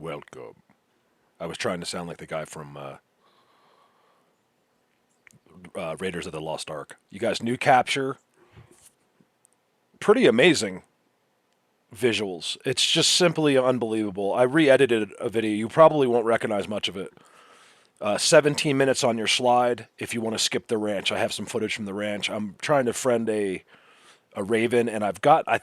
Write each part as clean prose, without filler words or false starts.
Welcome. I was trying to sound like the guy from Raiders of the Lost Ark. You guys, new capture. Pretty amazing visuals. It's just simply unbelievable. I re-edited a video. You probably won't recognize much of it. 17 minutes on your slide if you want to skip the ranch. I have some footage from the ranch. I'm trying to friend a raven, and I got a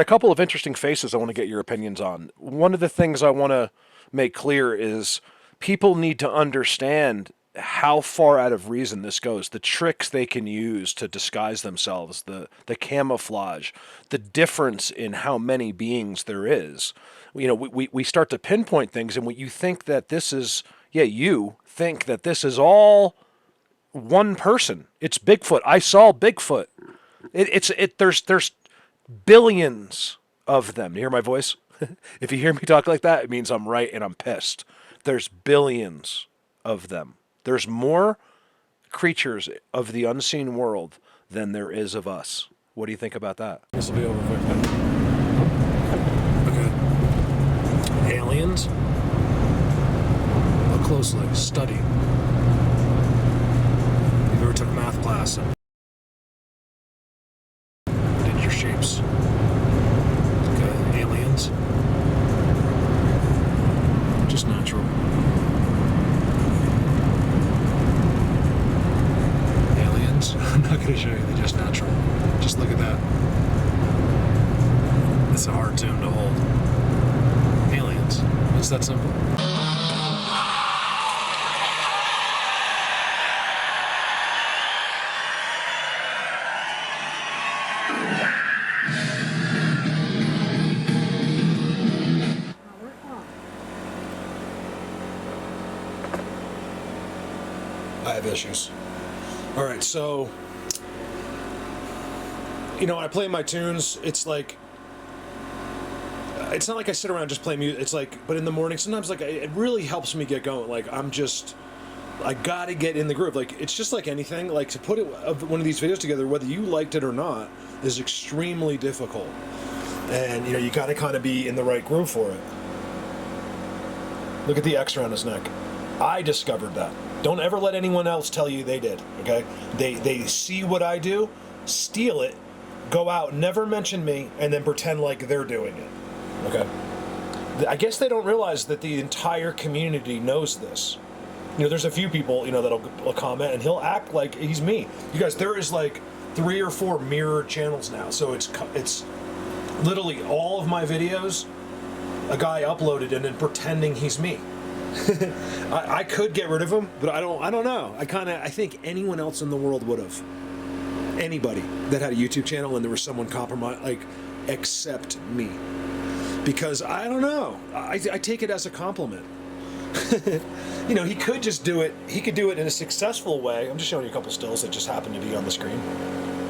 couple of interesting faces I want to get your opinions on. One of the things I want to make clear is people need to understand how far out of reason this goes, the tricks they can use to disguise themselves, the camouflage, the difference in how many beings there is. You know, we start to pinpoint things, and you think that this is, you think that this is all one person. It's Bigfoot. I saw Bigfoot. There's billions of them. You hear my voice? If you hear me talk like that, it means I'm right and I'm pissed. There's billions of them. There's more creatures of the unseen world than there is of us. What do you think about that? This will be over quick then. Okay. Aliens. Look closely. Study. You've ever took math class and did your shapes. Okay. Aliens. Just natural. I'm not going to show you, they're just natural. Just look at that. It's a hard tune to hold. Aliens. It's that simple. I have issues. All right, so, you know, I play my tunes. It's like, it's not like I sit around just play music. It's like, but in the morning, sometimes like it really helps me get going. Like I gotta get in the groove. Like it's just like anything. Like to put one of these videos together, whether you liked it or not, is extremely difficult. And you know, you gotta kind of be in the right groove for it. Look at the X around his neck. I discovered that. Don't ever let anyone else tell you they did, okay? They see what I do, steal it, go out, never mention me, and then pretend like they're doing it, okay? I guess they don't realize that the entire community knows this. You know, there's a few people, you know, that'll comment, and he'll act like he's me. You guys, there is like 3 or 4 mirrored channels now, so it's literally all of my videos, a guy uploaded and then pretending he's me. I could get rid of him, but I don't know. I think anyone else in the world would have. Anybody that had a YouTube channel and there was someone compromised, like, except me. Because I don't know. I take it as a compliment. You know, he could just do it. He could do it in a successful way. I'm just showing you a couple stills that just happened to be on the screen.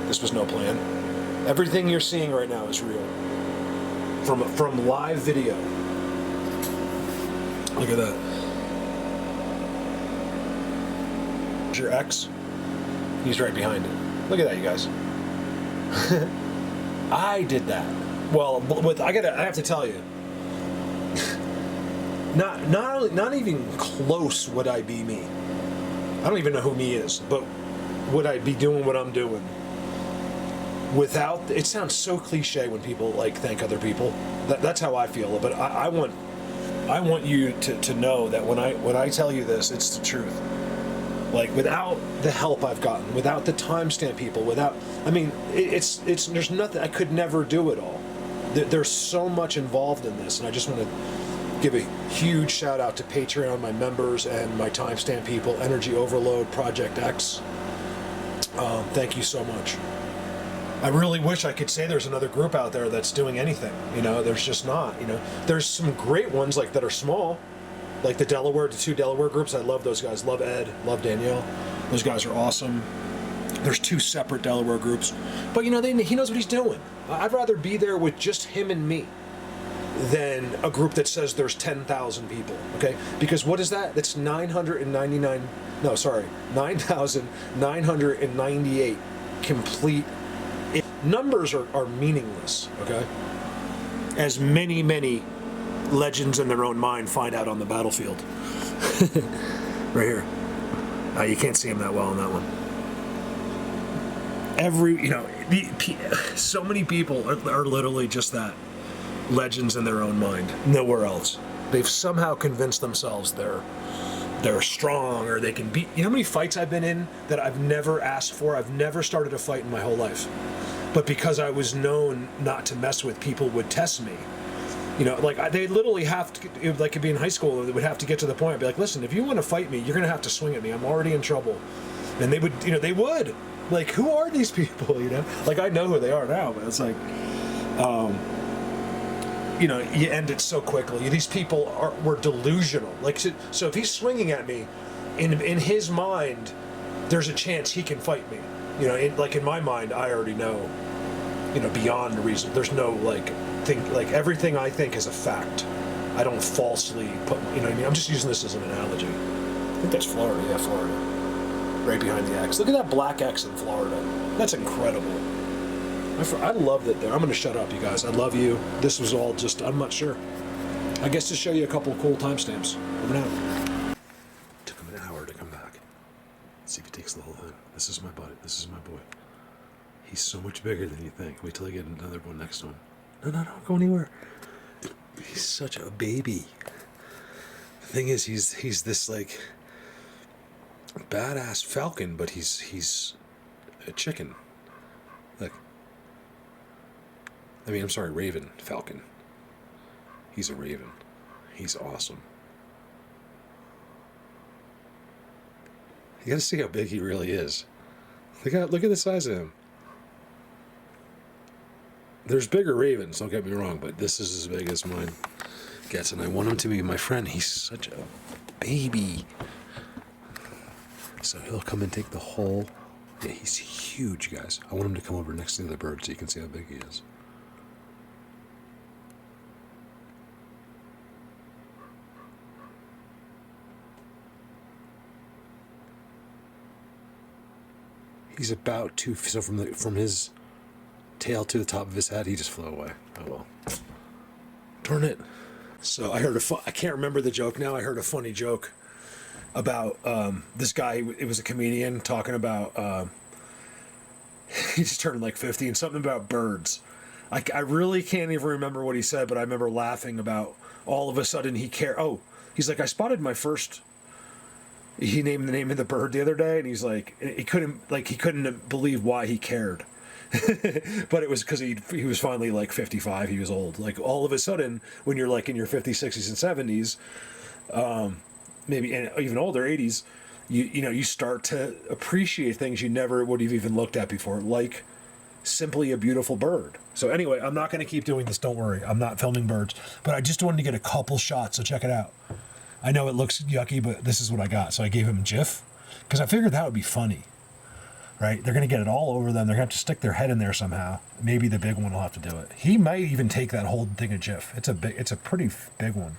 This was no plan. Everything you're seeing right now is real. From live video. Look at that. There's your X. He's right behind it. Look at that, you guys. I did that. Well, I have to tell you. Not even close would I be me. I don't even know who me is, but would I be doing what I'm doing without? It sounds so cliche when people like thank other people. That's how I feel. But I want you to know that when I tell you this, it's the truth. Like without the help I've gotten, without the timestamp people, it's there's nothing. I could never do it all. There's so much involved in this, and I just want to give a huge shout out to Patreon, my members, and my timestamp people, Energy Overload, Project X. Thank you so much. I really wish I could say there's another group out there that's doing anything. You know, there's just not. You know, there's some great ones like that are small, like the 2 Delaware groups. I love those guys. Love Ed. Love Danielle. Those guys are awesome. There's 2 separate Delaware groups, but you know, he knows what he's doing. I'd rather be there with just him and me than a group that says there's 10,000 people. Okay, because what is that? That's 9,998 complete. Numbers are meaningless, okay? As many legends in their own mind find out on the battlefield. Right here. You can't see him that well in that one. So many people are literally just that. Legends in their own mind. Nowhere else. They've somehow convinced themselves they're strong, or they can beat. You know how many fights I've been in that I've never asked for? I've never started a fight in my whole life. But because I was known not to mess with, people would test me. They literally have to, like it'd be in high school, they would have to get to the point, I'd be like, listen, if you want to fight me, you're going to have to swing at me. I'm already in trouble. And they would. Like, who are these people, Like, I know who they are now, but it's like, you end it so quickly. These people were delusional. Like, so if he's swinging at me, in his mind, there's a chance he can fight me. In my mind, I already know, beyond reason. There's no, everything I think is a fact. I don't falsely put, I'm just using this as an analogy. I think that's Florida. Yeah, Florida. Right behind the X. Look at that black X in Florida. That's incredible. I love that there. I'm going to shut up, you guys. I love you. This was all just, I'm not sure. I guess to show you a couple of cool timestamps. Over now. Took him an hour to come back. Let's see if he takes the whole thing. This is my buddy. This is my boy. He's so much bigger than you think. Wait till I get another one next to him. No, don't go anywhere. He's such a baby. The thing is, he's this, badass falcon, but he's a chicken. I'm sorry, raven. Falcon. He's a raven. He's awesome. You gotta see how big he really is. Look at the size of him. There's bigger ravens, don't get me wrong, but this is as big as mine gets, and I want him to be my friend. He's such a baby. So he'll come and take the whole... Yeah, he's huge, guys. I want him to come over next to the other bird so you can see how big he is. He's about 2 feet, so from his tail to the top of his head, he just flew away. Oh well. Darn it. So I heard I can't remember the joke now. I heard a funny joke about this guy. It was a comedian talking about he just turned 50 and something about birds. I really can't even remember what he said, but I remember laughing about all of a sudden he cared. Oh, he's like, I spotted my first... He named the name of the bird the other day, and he's like, he couldn't believe why he cared. But it was because he was finally 55. He was old. All of a sudden, when you're in your 50s, 60s, and 70s, maybe and even older, 80s, you start to appreciate things you never would have even looked at before, like simply a beautiful bird. So anyway, I'm not going to keep doing this. Don't worry, I'm not filming birds, but I just wanted to get a couple shots. So check it out. I know it looks yucky, but this is what I got. So I gave him a GIF because I figured that would be funny, right? They're going to get it all over them. They're going to have to stick their head in there somehow. Maybe the big one will have to do it. He might even take that whole thing of GIF. It's a pretty big one.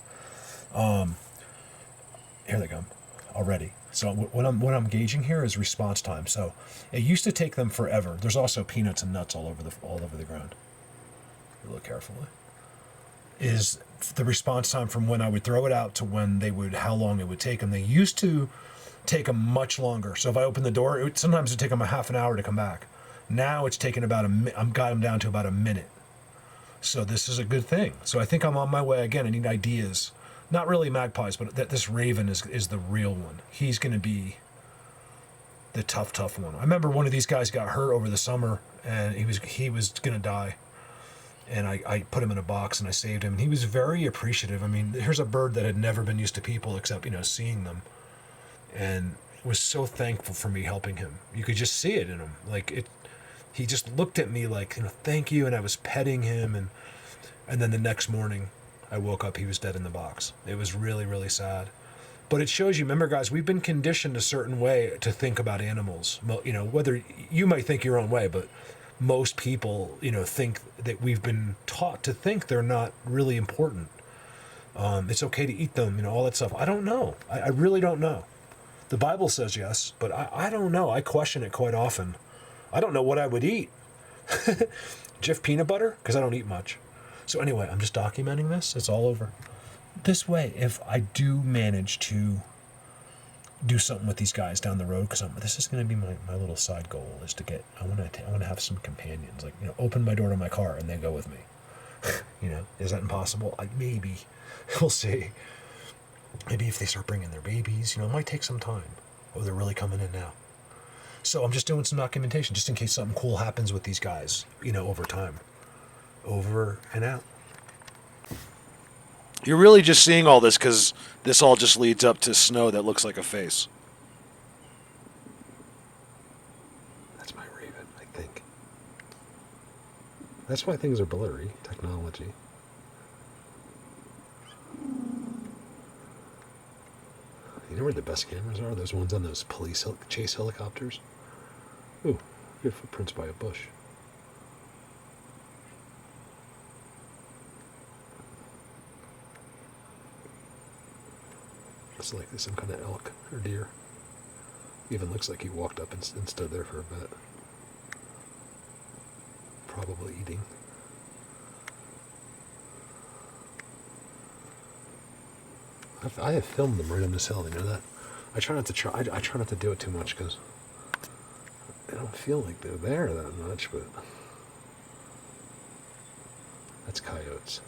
Here they come already. So what I'm gauging here is response time. So it used to take them forever. There's also peanuts and nuts all over the ground. Look carefully. Is the response time from when I would throw it out to when how long it would take them. They used to take them much longer. So if I open the door, sometimes it would take them a half an hour to come back. Now it's taken about I've got them down to about a minute. So this is a good thing. So I think I'm on my way again. I need ideas. Not really magpies, but this raven is the real one. He's going to be the tough one. I remember one of these guys got hurt over the summer, and he was going to die. And I put him in a box and I saved him. And he was very appreciative. I mean, here's a bird that had never been used to people except, seeing them. And was so thankful for me helping him. You could just see it in him. He just looked at me like, thank you. And I was petting him. And then the next morning I woke up, he was dead in the box. It was really, really sad. But it shows you, remember guys, we've been conditioned a certain way to think about animals. Whether you might think your own way, but most people, think that we've been taught to think they're not really important. It's okay to eat them, all that stuff. I don't know. I really don't know. The Bible says yes, but I don't know. I question it quite often. I don't know what I would eat. Jif peanut butter? Because I don't eat much. So anyway, I'm just documenting this. It's all over. this way, if I do manage to do something with these guys down the road, because this is going to be my little side goal, is to get, I want to have some companions, like, open my door to my car and they go with me. Is that impossible? Maybe. We'll see. Maybe if they start bringing their babies, it might take some time. Oh, they're really coming in now. So I'm just doing some documentation just in case something cool happens with these guys, over time. Over and out. You're really just seeing all this because this all just leads up to snow that looks like a face. That's my raven, I think. That's why things are blurry, technology. You know where the best cameras are? Those ones on those police chase helicopters. Ooh, good footprints by a bush. It's like some kind of elk or deer. Even looks like he walked up and stood there for a bit. Probably eating. I have filmed them right on this hill. You know that? I try not to do it too much because I don't feel like they're there that much. But that's coyotes.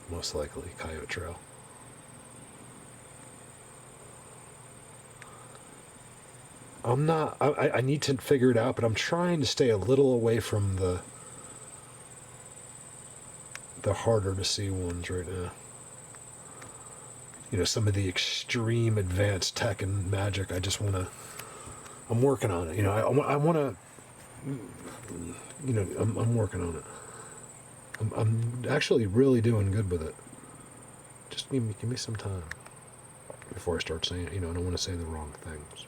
Most likely coyote trail. I'm not. I need to figure it out, but I'm trying to stay a little away from the harder to see ones right now. Some of the extreme advanced tech and magic. I'm working on it. I want to. I'm working on it. I'm actually really doing good with it. Just give me some time before I start saying. I don't want to say the wrong things.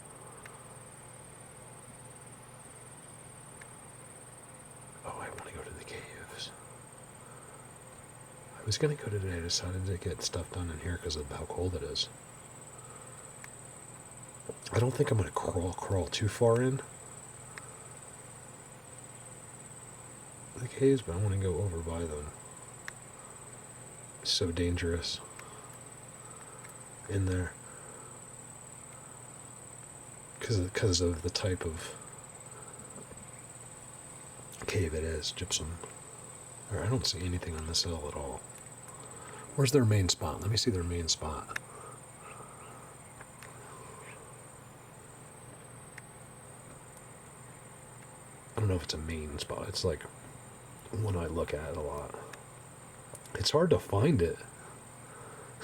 I was going to go today. I decided to get stuff done in here because of how cold it is. I don't think I'm going to crawl too far in the caves, but I want to go over by them. It's so dangerous in there because of the type of cave it is, gypsum. I don't see anything on this hill at all. Where's their main spot? Let me see their main spot. I don't know if it's a main spot. It's like one I look at a lot. It's hard to find it.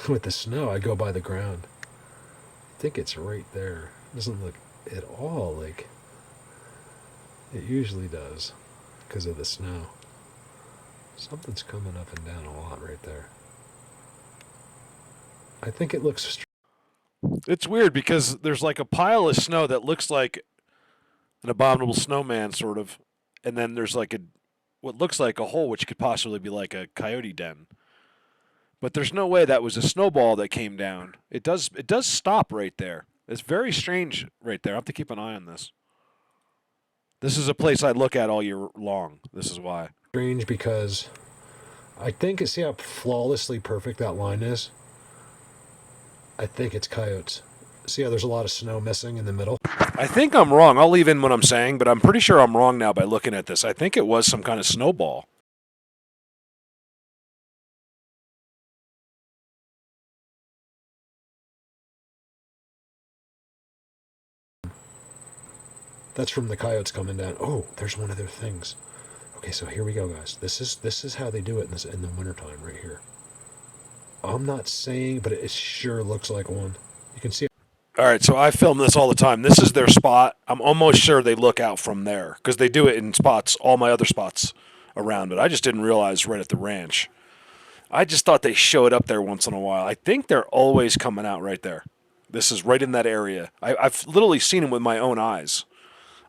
With the snow, I go by the ground. I think it's right there. It doesn't look at all like it usually does because of the snow. Something's coming up and down a lot right there. I think it looks... It's weird because there's like a pile of snow that looks like an abominable snowman, sort of, and then there's like what looks like a hole which could possibly be like a coyote den. But there's no way that was a snowball that came down. It does stop right there. It's very strange right there. I have to keep an eye on this. This is a place I look at all year long. This is why. Strange because I think, see how flawlessly perfect that line is? I think it's coyotes. See how there's a lot of snow missing in the middle? I think I'm wrong. I'll leave in what I'm saying, but I'm pretty sure I'm wrong now by looking at this. I think it was some kind of snowball. That's from the coyotes coming down. Oh, there's one of their things. Okay, so here we go, guys. This is how they do it in the wintertime right here. I'm not saying, but it sure looks like one. You can see it. All right, so I film this all the time. This is their spot. I'm almost sure they look out from there because they do it in spots, all my other spots around it. I just didn't realize right at the ranch. I just thought they showed up there once in a while. I think they're always coming out right there. This is right in that area. I've literally seen them with my own eyes.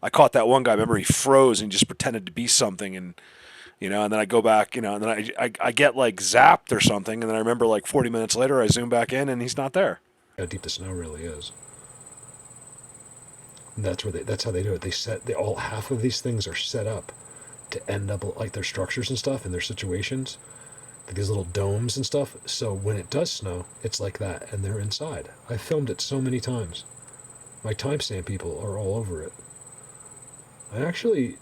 I caught that one guy. Remember, he froze and just pretended to be something, and and then I go back, and then I get like zapped or something, and then I remember like 40 minutes later, I zoom back in, and he's not there. How deep the snow really is. And that's how they do it. Half of these things are set up to end up like their structures and stuff and their situations. these little domes and stuff. So when it does snow, it's like that, and they're inside. I filmed it so many times. My timestamp people are all over it. I actually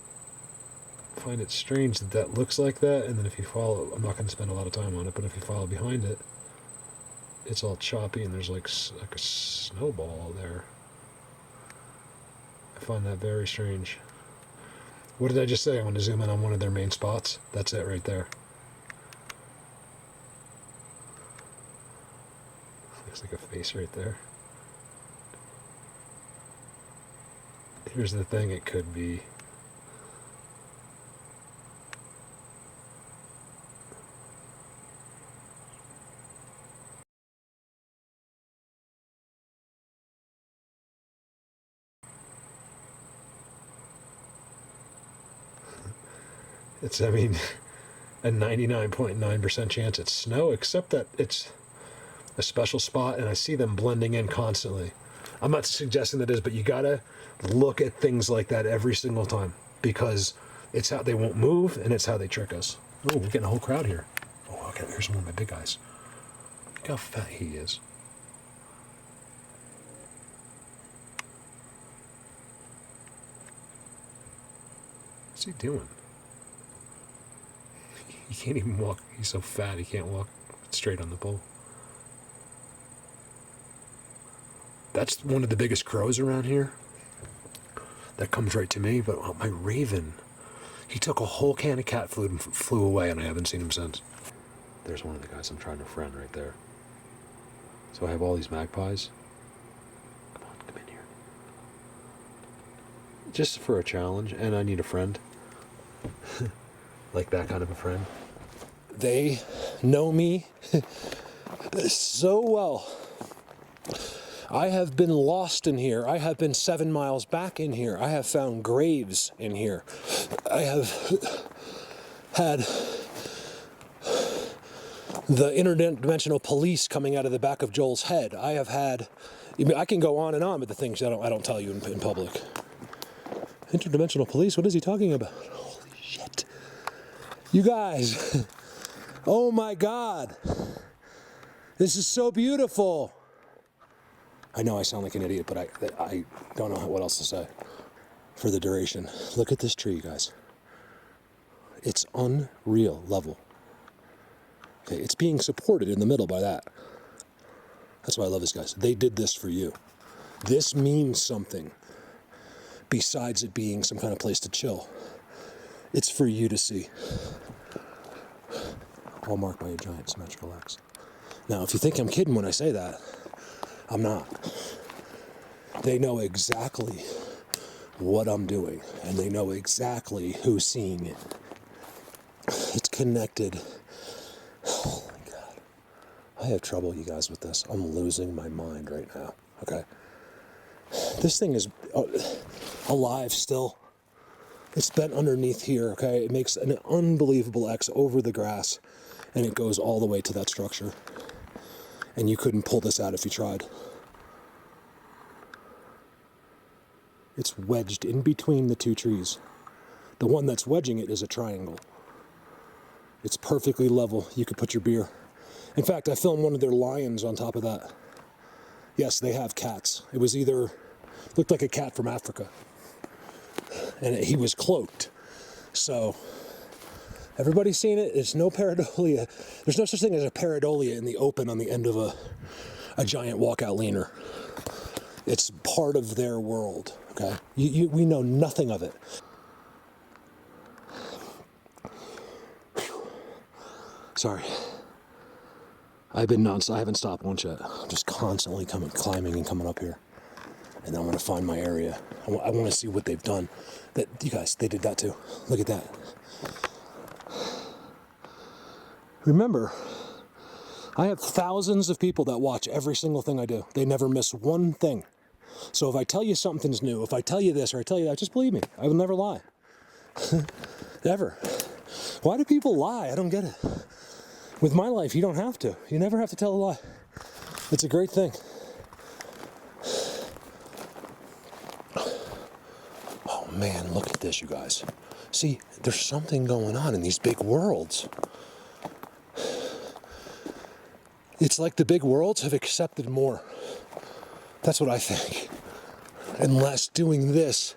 find it strange that that looks like that, and then if you follow, I'm not going to spend a lot of time on it, but if you follow behind it, it's all choppy and there's like a snowball there. I find that very strange. What did I just say? I want to zoom in on one of their main spots. That's it right there. Looks like a face right there. Here's the thing, it could be. It's, I mean, a 99.9% chance it's snow, except that it's a special spot and I see them blending in constantly. I'm not suggesting that is, but you gotta look at things like that every single time because it's how they won't move and it's how they trick us. Oh, we're getting a whole crowd here. Oh, okay, here's one of my big guys. Look how fat he is. What's he doing? He can't even walk. He's so fat he can't walk straight on the pole. That's one of the biggest crows around here. That comes right to me, but my raven, he took a whole can of cat food and flew away, and I haven't seen him since. There's one of the guys I'm trying to friend right there. So I have all these magpies. Come on, come in here. Just for a challenge, and I need a friend. Like that kind of a friend. They know me so well. I have been lost in here. I have been 7 miles back in here. I have found graves in here. I have had the interdimensional police coming out of the back of Joel's head. I have had, I can go on and on with the things I don't tell you in public. Interdimensional police? What is he talking about? Holy shit. You guys. Oh my God. This is so beautiful. I know I sound like an idiot, but I don't know what else to say for the duration. Look at this tree, guys. It's unreal level. Okay, it's being supported in the middle by that. That's why I love these guys. They did this for you. This means something besides it being some kind of place to chill. It's for you to see. All marked by a giant symmetrical X. Now, if you think I'm kidding when I say that, I'm not. They know exactly what I'm doing, and they know exactly who's seeing it. It's connected. Oh my God. I have trouble, you guys, with this. I'm losing my mind right now, okay? This thing is alive still. It's bent underneath here, okay? It makes an unbelievable X over the grass, and it goes all the way to that structure. And you couldn't pull this out if you tried. It's wedged in between the two trees. The one that's wedging it is a triangle. It's perfectly level. You could put your beer. In fact, I filmed one of their lions on top of that. Yes, they have cats. It was looked like a cat from Africa. And he was cloaked. So, everybody's seen it. There's no pareidolia. There's no such thing as a pareidolia in the open on the end of a giant walkout leaner. It's part of their world, okay? We know nothing of it. Whew. Sorry. I haven't stopped once yet. I'm just constantly climbing and coming up here. And then I'm going to find my area. I want to see what they've done. You guys, they did that too. Look at that. Remember, I have thousands of people that watch every single thing I do. They never miss one thing. So if I tell you something's new, if I tell you this or I tell you that, just believe me. I will never lie. Never. Why do people lie? I don't get it. With my life, you don't have to. You never have to tell a lie. It's a great thing. Oh man, look at this, you guys. See, there's something going on in these big worlds. It's like the big worlds have accepted more. That's what I think. Unless doing this,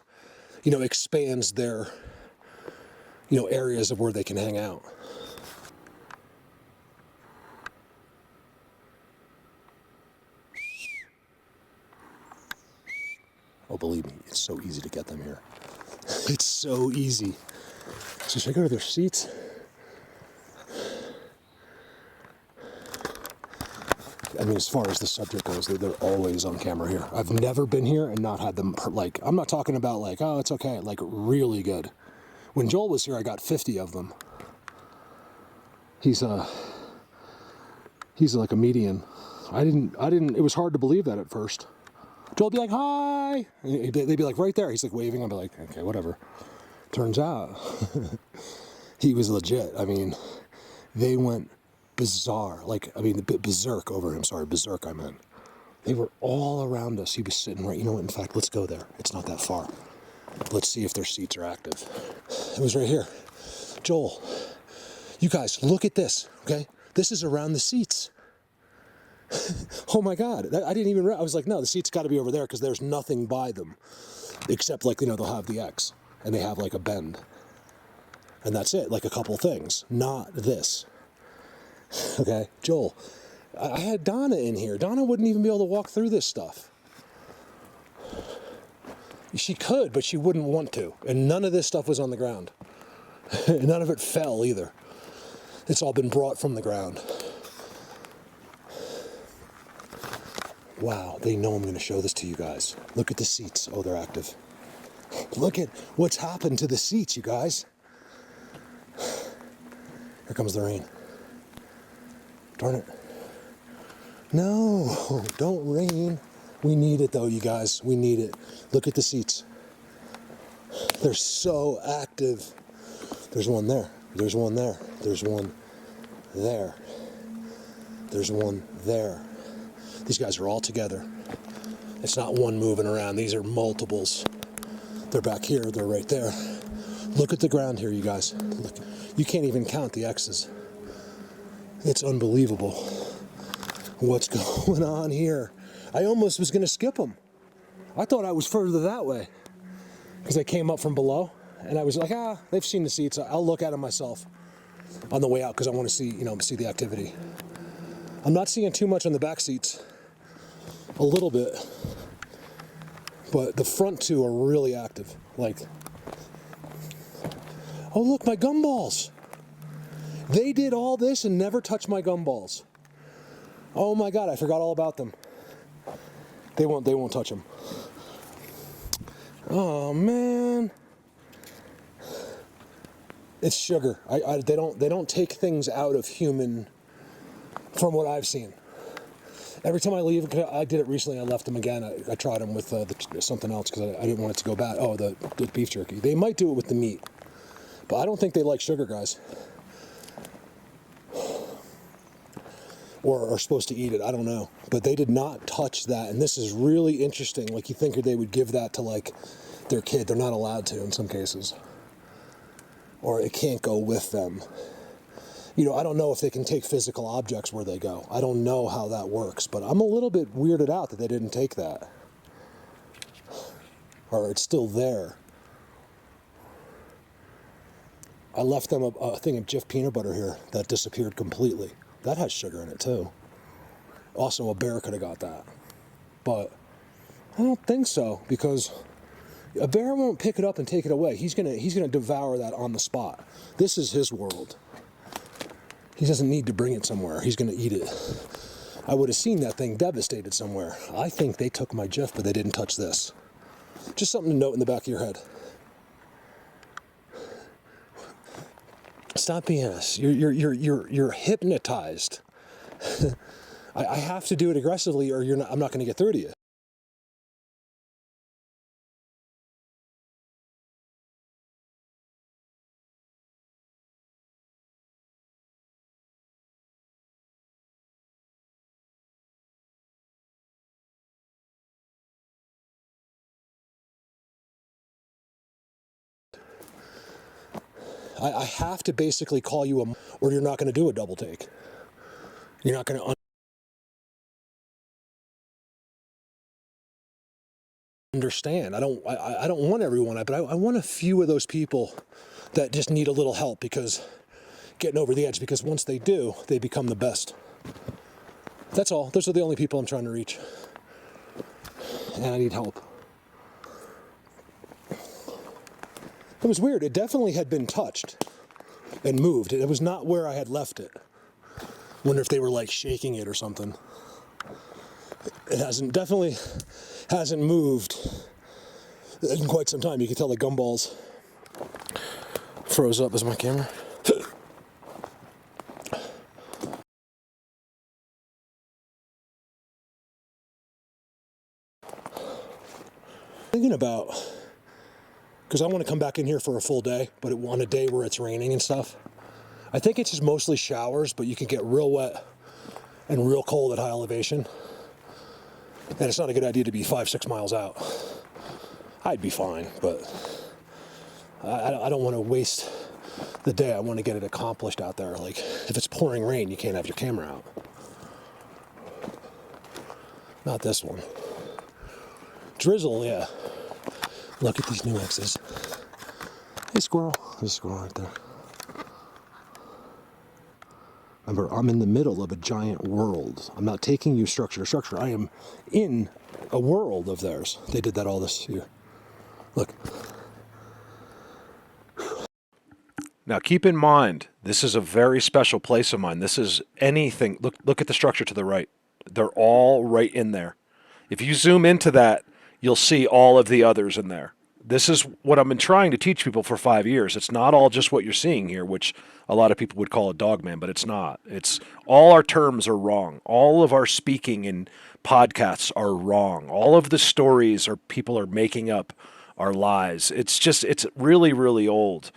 expands their, areas of where they can hang out. Oh, believe me, it's so easy to get them here. It's so easy. So should I go to their seats? I mean, as far as the subject goes, they're always on camera here. I've never been here and not had them, I'm not talking about like, oh, it's okay, like really good. When Joel was here, I got 50 of them. He's like a median. It was hard to believe that at first. Joel would be like, hi! And they'd be like right there. He's like waving. I'd be like, okay, whatever. Turns out, he was legit. I mean, they went bizarre. Berserk over him. Sorry, berserk I meant. They were all around us. He was sitting right, in fact, let's go there. It's not that far. Let's see if their seats are active. It was right here. Joel, you guys, look at this, okay? This is around the seats. Oh my God, I didn't even, I was like, no, the seat's gotta be over there because there's nothing by them. Except they'll have the X and they have like a bend. And that's it, like a couple things, not this. Okay, Joel, I had Donna in here. Donna wouldn't even be able to walk through this stuff. She could, but she wouldn't want to. And none of this stuff was on the ground. None of it fell either. It's all been brought from the ground. Wow, they know I'm going to show this to you guys. Look at the seats. Oh, they're active. Look at what's happened to the seats, you guys. Here comes the rain. Darn it. No, don't rain. We need it though, you guys. We need it. Look at the seats. They're so active. There's one there. There's one there. There's one there. There's one there. These guys are all together. It's not one moving around. These are multiples. They're back here. They're right there. Look at the ground here, you guys. Look. You can't even count the X's. It's unbelievable. What's going on here? I almost was going to skip them. I thought I was further that way because I came up from below and I was like, they've seen the seats. I'll look at them myself on the way out because I want to see, see the activity. I'm not seeing too much on the back seats. A little bit. But the front two are really active. Like, oh look, my gumballs. They did all this and never touched my gumballs. Oh my God, I forgot all about them. They won't touch them. Oh man. It's sugar. They don't take things out of human, from what I've seen. Every time I leave, I did it recently, I left them again. I tried them with something else because I didn't want it to go bad. Oh, the beef jerky. They might do it with the meat, but I don't think they like sugar, guys. Or are supposed to eat it, I don't know. But they did not touch that, and this is really interesting. Like, you think they would give that to, like, their kid. They're not allowed to in some cases. Or it can't go with them. I don't know if they can take physical objects where they go. I don't know how that works, but I'm a little bit weirded out that they didn't take that. Or it's still there. I left them a thing of Jif peanut butter here that disappeared completely. That has sugar in it too. Also, a bear could have got that. But I don't think so, because a bear won't pick it up and take it away. He's gonna devour that on the spot. This is his world. He doesn't need to bring it somewhere. He's gonna eat it. I would have seen that thing devastated somewhere. I think they took my Jif, but they didn't touch this. Just something to note in the back of your head. Stop BS. You're hypnotized. I have to do it aggressively, or I'm not going to get through to you. I have to basically call you or you're not going to do a double take. You're not going to understand. I don't want everyone, but I want a few of those people that just need a little help because getting over the edge, because once they do, they become the best. That's all. Those are the only people I'm trying to reach. And I need help. It was weird. It definitely had been touched and moved. It was not where I had left it. Wonder if they were like shaking it or something. It definitely hasn't moved in quite some time. You can tell the gumballs froze up. Is my camera? Thinking about, because I want to come back in here for a full day, but on a day where it's raining and stuff. I think it's just mostly showers, but you can get real wet and real cold at high elevation. And it's not a good idea to be 5-6 miles out. I'd be fine, but I don't want to waste the day. I want to get it accomplished out there. Like, if it's pouring rain, you can't have your camera out. Not this one. Drizzle, yeah. Look at these new X's. Hey, squirrel. There's a squirrel right there. Remember, I'm in the middle of a giant world. I'm not taking you structure to structure. I am in a world of theirs. They did that all this year. Look. Now, keep in mind, this is a very special place of mine. This is anything. Look at the structure to the right. They're all right in there. If you zoom into that, you'll see all of the others in there. This is what I've been trying to teach people for 5 years. It's not all just what you're seeing here, which a lot of people would call a dogman, but it's not. It's all our terms are wrong. All of our speaking in podcasts are wrong. All of the stories people are making up are lies. It's really, really old.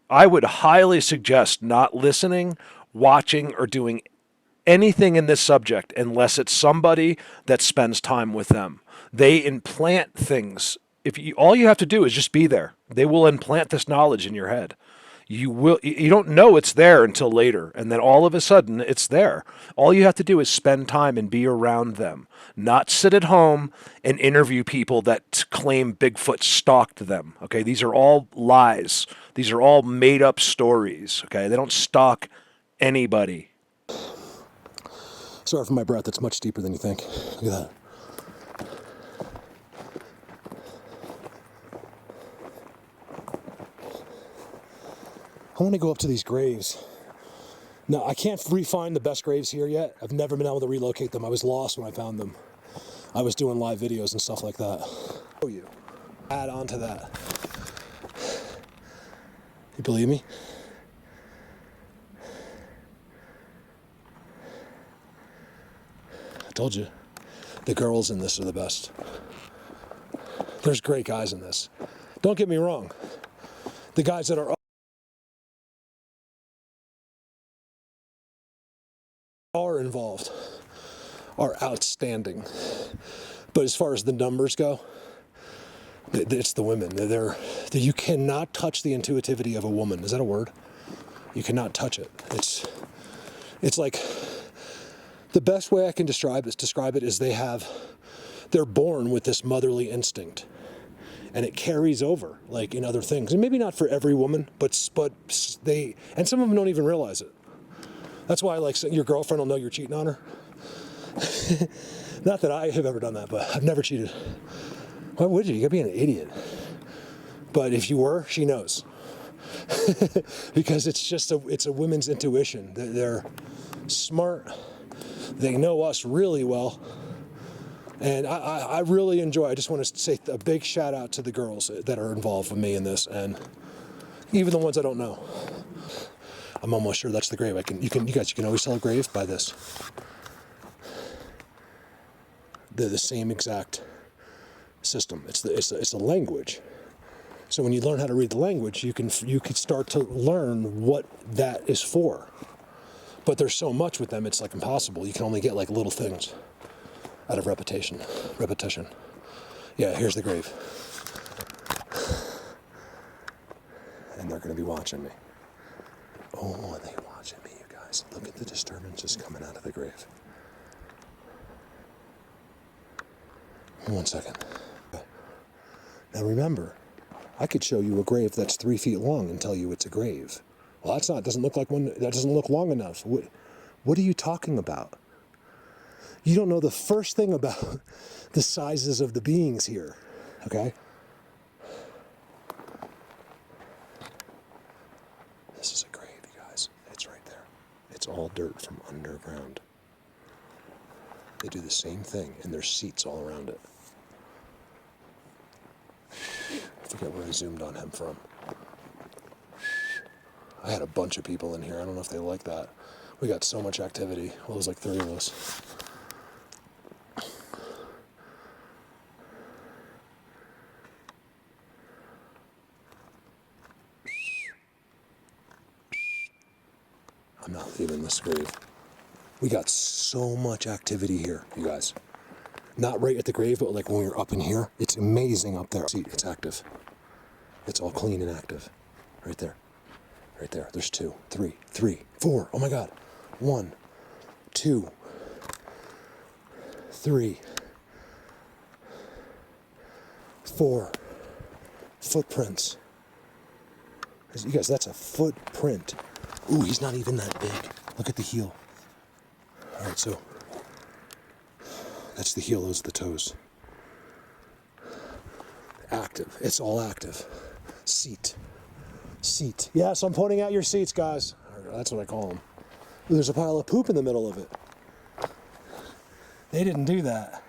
I would highly suggest not listening, watching, or doing anything in this subject unless it's somebody that spends time with them. They implant things. All you have to do is just be there. They will implant this knowledge in your head. You don't know it's there until later, and then all of a sudden it's there. All you have to do is spend time and be around them, not sit at home and interview people that claim Bigfoot stalked them. Okay, these are all lies. These are all made up stories. Okay, they don't stalk anybody. Sorry for my breath. It's much deeper than you think. Look at that. I want to go up to these graves. Now, I can't refine the best graves here yet. I've never been able to relocate them. I was lost when I found them. I was doing live videos and stuff like that. Oh, you. Add on to that. You believe me? I told you. The girls in this are the best. There's great guys in this. Don't get me wrong. The guys that are involved are outstanding, but as far as the numbers go, it's the women. You cannot touch the intuitivity of a woman. Is that a word? You cannot touch it. It's like the best way I can describe it is they're born with this motherly instinct, and it carries over like in other things. And maybe not for every woman, but and some of them don't even realize it. That's why, like, your girlfriend will know you're cheating on her. Not that I have ever done that, but I've never cheated. Why would you? You gotta be an idiot. But if you were, she knows. Because it's a women's intuition. They're smart. They know us really well. And I really enjoy. I just want to say a big shout out to the girls that are involved with me in this, and even the ones I don't know. I'm almost sure that's the grave. You guys can always tell a grave by this. They're the same exact system. It's a language. So when you learn how to read the language, you can start to learn what that is for. But there's so much with them, it's like impossible. You can only get like little things out of repetition. Yeah, here's the grave. And they're going to be watching me. Oh, are they watching me, you guys? Look at the disturbances coming out of the grave. 1 second. Okay. Now remember, I could show you a grave that's 3 feet long and tell you it's a grave. Well, that doesn't look like one, that doesn't look long enough. What are you talking about? You don't know the first thing about the sizes of the beings here, okay? This is a grave, you guys. It's right there. It's all dirt from underground. They do the same thing, and there's seats all around it. I forget where I zoomed on him from. I had a bunch of people in here. I don't know if they like that. We got so much activity. Well, it was like 3 of us. I'm not leaving this grave. We got so much activity here, you guys. Not right at the grave, but like when we were up in here. It's amazing up there. See, it's active. It's all clean and active. Right there. Right there. There's 2, 3, 4. Oh my God. 1, 2, 3, 4. Footprints. You guys, that's a footprint. Ooh, he's not even that big. Look at the heel. All right, so that's the heel, those are the toes. Active. It's all active. Seat. Seat. Yes, I'm pointing out your seats, guys. That's what I call them. Ooh, there's a pile of poop in the middle of it. They didn't do that.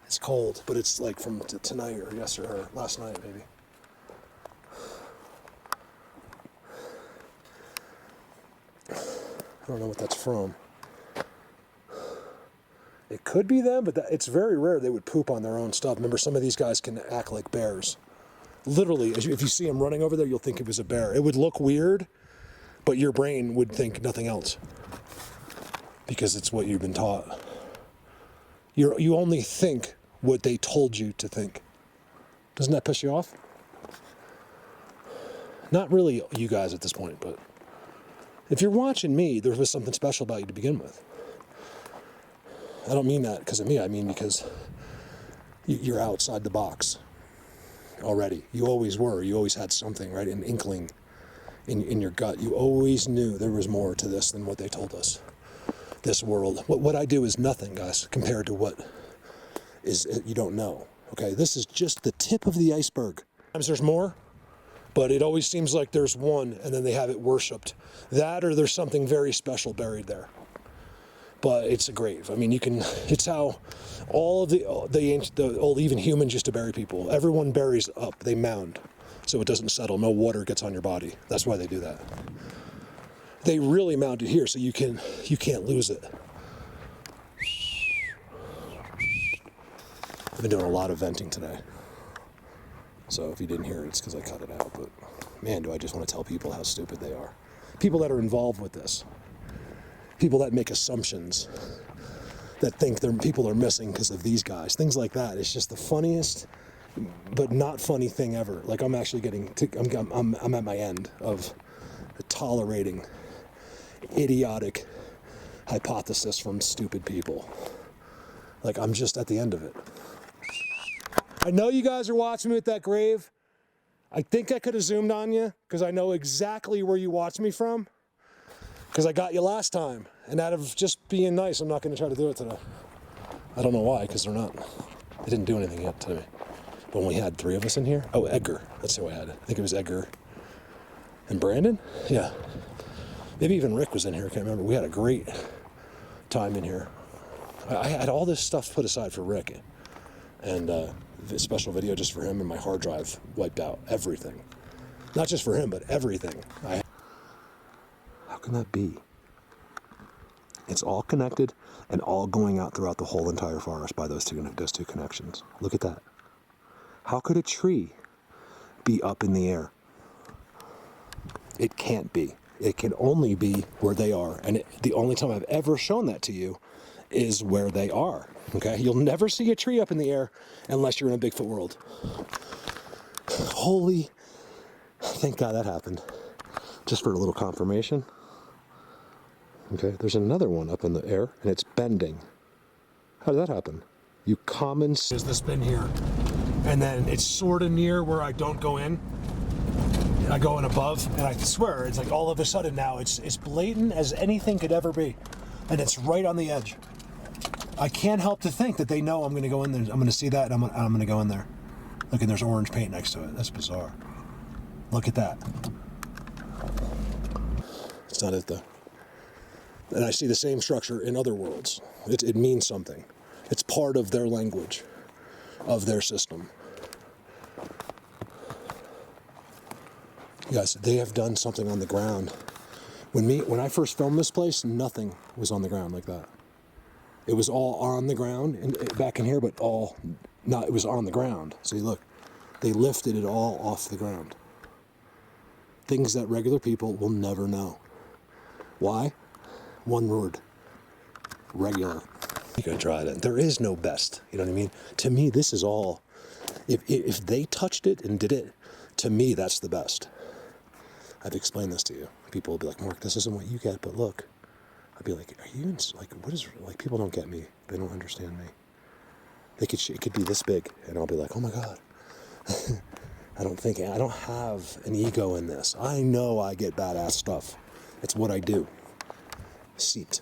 It's cold, but it's like from tonight or yesterday or last night, maybe. I don't know what that's from. It could be them, but it's very rare they would poop on their own stuff. Remember, some of these guys can act like bears. Literally, if you see them running over there, you'll think it was a bear. It would look weird, but your brain would think nothing else. Because it's what you've been taught. You only think what they told you to think. Doesn't that piss you off? Not really you guys at this point, but if you're watching me, there was something special about you to begin with. I don't mean that because of me. I mean because you're outside the box already. You always were. You always had something, right? An inkling in your gut. You always knew there was more to this than what they told us. This world. What I do is nothing, guys, compared to what is you don't know. Okay? This is just the tip of the iceberg. Sometimes there's more, but it always seems like there's one and then they have it worshipped. That or there's something very special buried there. But it's a grave. I mean, it's how all of the old, even humans used to bury people. Everyone buries up, they mound, so it doesn't settle. No water gets on your body. That's why they do that. They really mound it here, so you can't lose it. I've been doing a lot of venting today. So if you didn't hear it, it's because I cut it out. But man, do I just want to tell people how stupid they are. People that are involved with this. People that make assumptions, that think people are missing because of these guys, things like that. It's just the funniest, but not funny thing ever. Like I'm actually I'm at my end of tolerating idiotic hypothesis from stupid people. Like I'm just at the end of it. I know you guys are watching me at that grave. I think I could have zoomed on you because I know exactly where you watched me from. Because I got you last time, and out of just being nice, I'm not going to try to do it today. I don't know why, because they didn't do anything yet to me. But when we had 3 of us in here, oh, Edgar, that's who I had. I think it was Edgar and Brandon? Yeah. Maybe even Rick was in here, I can't remember. We had a great time in here. I had all this stuff put aside for Rick, and a special video just for him, and my hard drive wiped out everything. Not just for him, but everything. How can that be? It's all connected and all going out throughout the whole entire forest by those two connections. Look at that. How could a tree be up in the air? It can't be. It can only be where they are. And the only time I've ever shown that to you is where they are. Okay? You'll never see a tree up in the air unless you're in a Bigfoot world. Holy, thank God that happened. Just for a little confirmation. Okay, there's another one up in the air, and it's bending. How did that happen? You common... Has this been here? and then it's sort of near where I don't go in. I go in above, and I swear it's like all of a sudden now it's blatant as anything could ever be, and it's right on the edge. I can't help to think that they know I'm going to go in there. I'm going to see that, and I'm going to go in there. Look, and there's orange paint next to it. That's bizarre. Look at that. It's not it though. And I see the same structure in other worlds. It means something. It's part of their language, of their system. Yes, they have done something on the ground. When I first filmed this place, nothing was on the ground like that. It was all on the ground and back in here, but it was on the ground. See, look, they lifted it all off the ground. Things that regular people will never know. Why? One word. Regular. You gotta try it. There is no best. You know what I mean? To me, this is all. If they touched it and did it, to me, that's the best. I've explained this to you. People will be like, Mark, this isn't what you get, but look. I'd be like, are you like, what is, like, people don't get me. They don't understand me. It could be this big, and I'll be like, oh my God. I don't have an ego in this. I know I get badass stuff. It's what I do. Seat.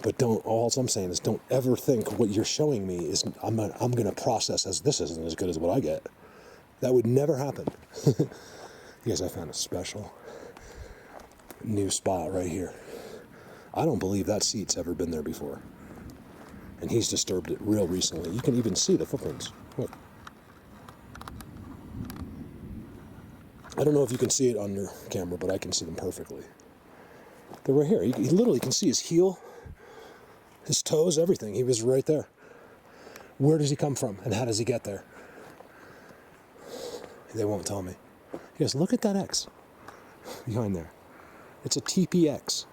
But all I'm saying is don't ever think what you're showing me is I'm going to process as this isn't as good as what I get. That would never happen. Because I found a special new spot right here. I don't believe that seat's ever been there before. And he's disturbed it real recently. You can even see the footprints. Look. I don't know if you can see it on your camera, but I can see them perfectly. They're right here. You literally can see his heel, his toes, everything. He was right there. Where does he come from, and how does he get there? They won't tell me. He goes, look at that X behind there. It's a TPX.